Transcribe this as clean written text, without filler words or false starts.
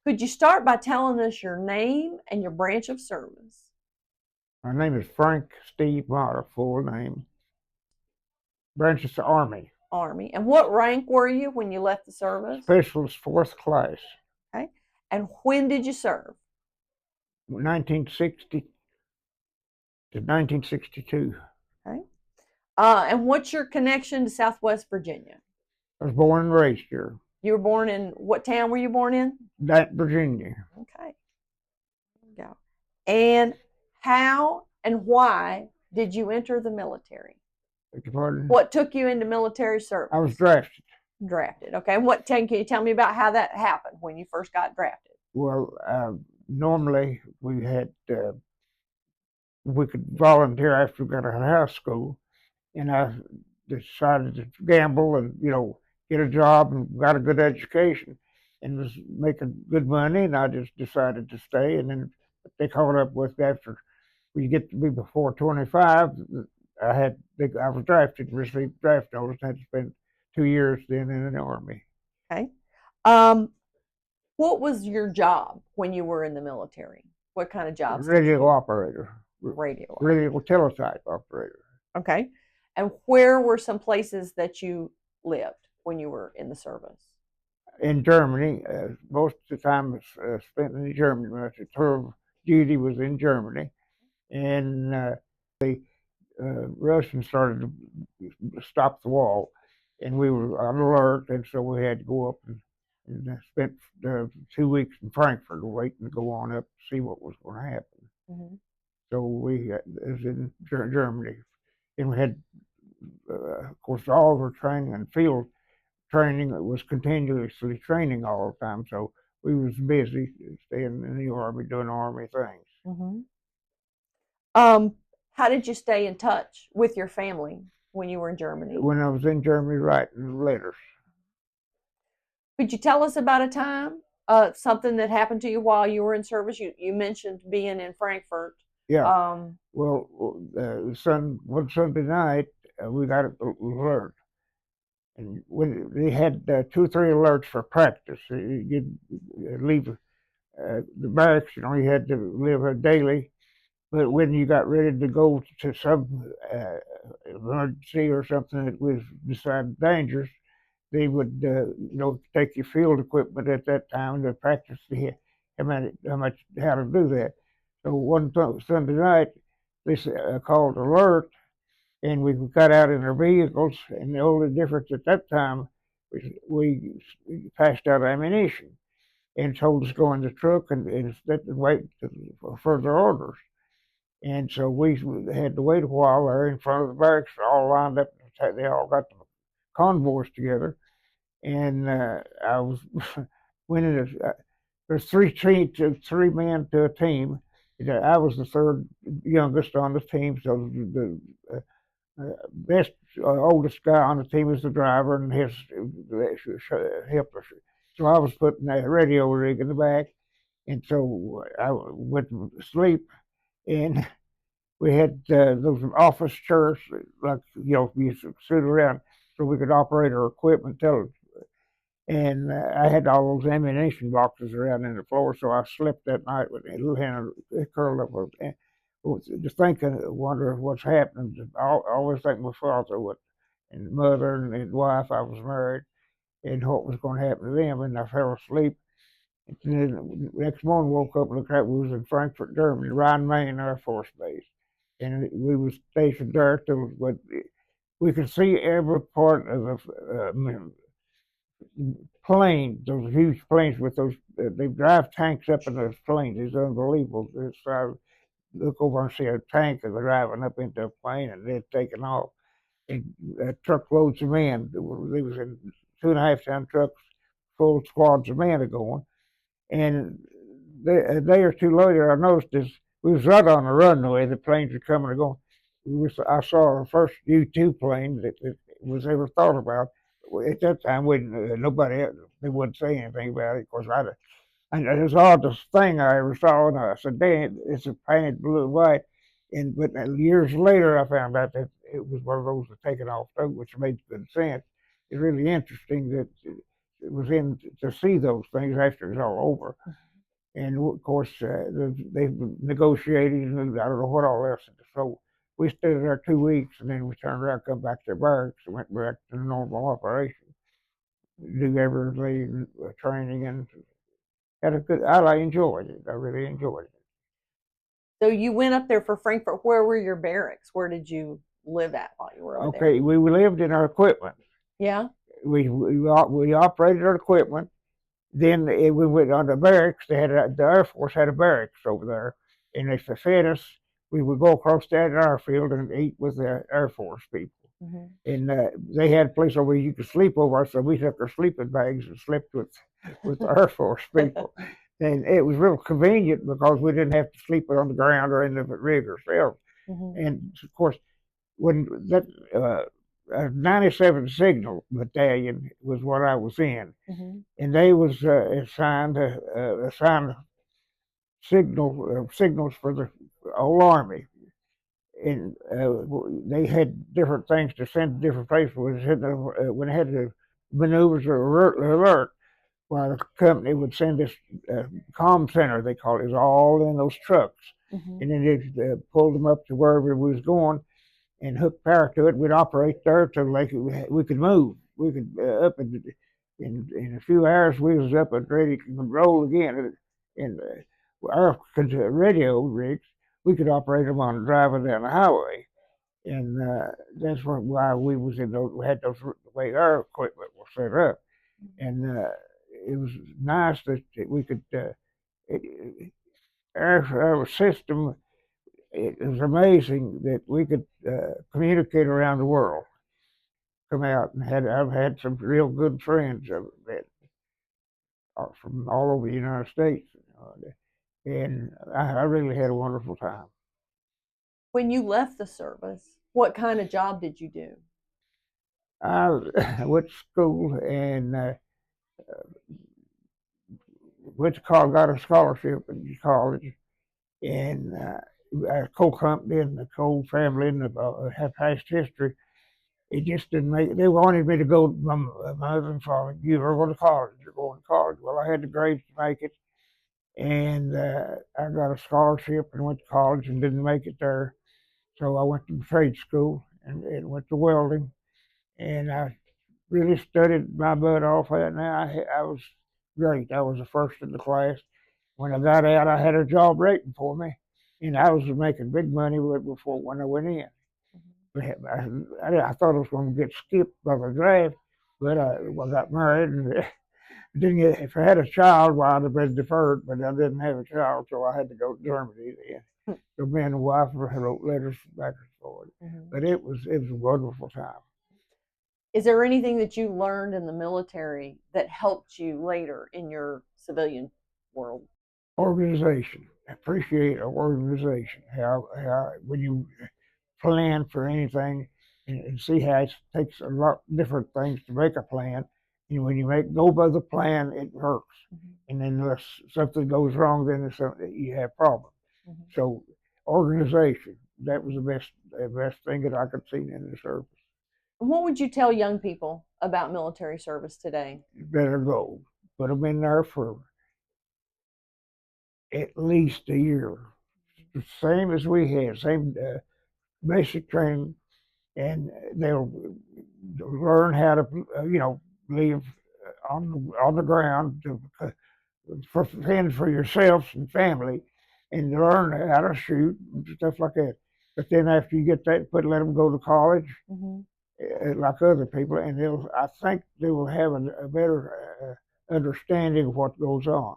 Could you start by telling us your name and your branch of service? My name is Frank Steve Motter, full name. Branch of the Army, Army. And what rank were you when you left the service? Specialist Fourth Class, Okay. And when did you serve? 1960 to 1962. Okay. And what's your connection to Southwest Virginia? I was born and raised here, You were born in what town were you born in? that Virginia. Okay. Go. And how and why did you enter the military? Beg your pardon? What took you into military service? I was drafted. Drafted. Okay. And can you tell me about how that happened when you first got drafted? Well, normally we could volunteer after we got out of high school, and I decided to gamble and get a job and got a good education and was making good money, and I just decided to stay. And then they caught up with after we get to be before 25. I was drafted, received draft notice, and had to spend 2 years then in the Army. Okay. What was your job when you were in the military? What kind of jobs? Radio operator. Radio teletype operator. Okay. And where were some places that you lived when you were in the service? In Germany. Most of the time was spent in Germany. My tour of duty was in Germany. And the Russians started to stop the wall, and we were on alert, and so we had to go up and spent 2 weeks in Frankfurt waiting to go on up to see what was going to happen. Mm-hmm. So we was in Germany, and we had, of course, all of our training and field training was continuously training all the time. So we was busy staying in the Army, doing Army things. Mm-hmm. How did you stay in touch with your family when you were in Germany? When I was in Germany writing letters. Could you tell us about a time, something that happened to you while you were in service? You mentioned being in Frankfurt. Yeah. Well, one Sunday night, we got an alert. And when they had 2 or 3 alerts for practice, you'd leave the barracks, you had to live daily. But when you got ready to go to some emergency or something that was decided dangerous, they would, take your field equipment at that time to practice how to do that. So one Sunday night, they called alert, and we got out in our vehicles. And the only difference at that time was we passed out ammunition, and told us to go in the truck and sit and wait for further orders. And so we had to wait a while there in front of the barracks, all lined up. They all got the convoys together, and I was winning. There's 3 men to a team. I was the third youngest on the team, so the best oldest guy on the team was the driver, and his helper. So I was putting that radio rig in the back, and so I went to sleep, and we had those office chairs, like we sit around so we could operate our equipment. And I had all those ammunition boxes around in the floor, so I slept that night with a little hand curled up. Just thinking, wonder what's happening. I always think my father would, and mother and wife. I was married, and what was going to happen to them. And I fell asleep. And then the next morning, woke up and looked at we was in Frankfurt, Germany, Rhine-Main Air Force Base, and we was stationed there till we could see every part of the plane, those huge planes with those. They drive tanks up in those planes. It's unbelievable. So I look over and see a tank that was driving up into a plane, and they're taking off. And truckloads of men. They was in 2.5-ton trucks, full squads of men are going. And a day or two later, I noticed this. We was right on the runway. The planes were coming and going. I saw our first U-2 plane that was ever thought about. At that time, nobody, they wouldn't say anything about it. Of course, and it was the oddest thing I ever saw. And I said, "Dang, it's a painted blue and white." But years later, I found out that it was one of those that taken off too, which made good sense. It's really interesting that was in to see those things after it's all over. And of course, they negotiated, and I don't know what all else. So we stayed there 2 weeks, and then we turned around, come back to the barracks, and went back to the normal operation, do everything, training, and had a good. I enjoyed it. I really enjoyed it. So you went up there for Frankfurt. Where were your barracks? Where did you live at while you were over there? Okay, we lived in our equipment. Yeah. We operated our equipment. Then we went on the barracks. The Air Force had a barracks over there, and if they fed us, we would go across that airfield and eat with the Air Force people. Mm-hmm. And they had a place where you could sleep over, so we took our sleeping bags and slept with the Air Force people. And it was real convenient because we didn't have to sleep on the ground or in the rig ourselves. Mm-hmm. And of course, when that 97 Signal Battalion was what I was in, Mm-hmm. and they was assigned signals for the whole army, and they had different things to send to different places. When they had the maneuvers or alert, well, the company would send this comm center, they call it. It was all in those trucks, Mm-hmm. and then they pulled them up to wherever we was going and hook power to it. We'd operate there till we could move. We could up in a few hours we was up and ready to roll again. And our radio rigs, we could operate them on driving down the highway. And that's why we was in those. We had those the way our equipment was set up, and it was nice that we could. It, our system, it was amazing that we could communicate around the world. Come out and I've had some real good friends that are from all over the United States, and I really had a wonderful time. When you left the service, what kind of job did you do? I went to school and went to college, got a scholarship in college, and a coal company and the coal family and have past history. It just didn't make. They wanted me to go. My husband father, you are going to college. You're going to college. Well, I had the grades to make it, and I got a scholarship and went to college and didn't make it there. So I went to trade school and went to welding, and I really studied my butt off. And I was great. I was the first in the class. When I got out, I had a job waiting for me, and I was making big money before when I went in. I thought I was going to get skipped by the draft, but I got married and didn't get. If I had a child, well, I'd have been deferred, but I didn't have a child, so I had to go to Germany then. So me and the wife wrote letters back and forth, but it was a wonderful time. Is there anything that you learned in the military that helped you later in your civilian world? Organization. Appreciate organization. How when you plan for anything and see how it takes a lot different things to make a plan. And when you go by the plan, it works. Mm-hmm. And then unless something goes wrong, then you have problems. Mm-hmm. So organization, that was the best thing that I could see in the service. What would you tell young people about military service today? You better go. Put them in there for at least a year. The same as we had, same basic training, and they'll learn how to, live on the ground to fend for yourself and family, and learn how to shoot and stuff like that. But then after you get that, let them go to college, mm-hmm. Like other people, and I think they will have a better understanding of what goes on.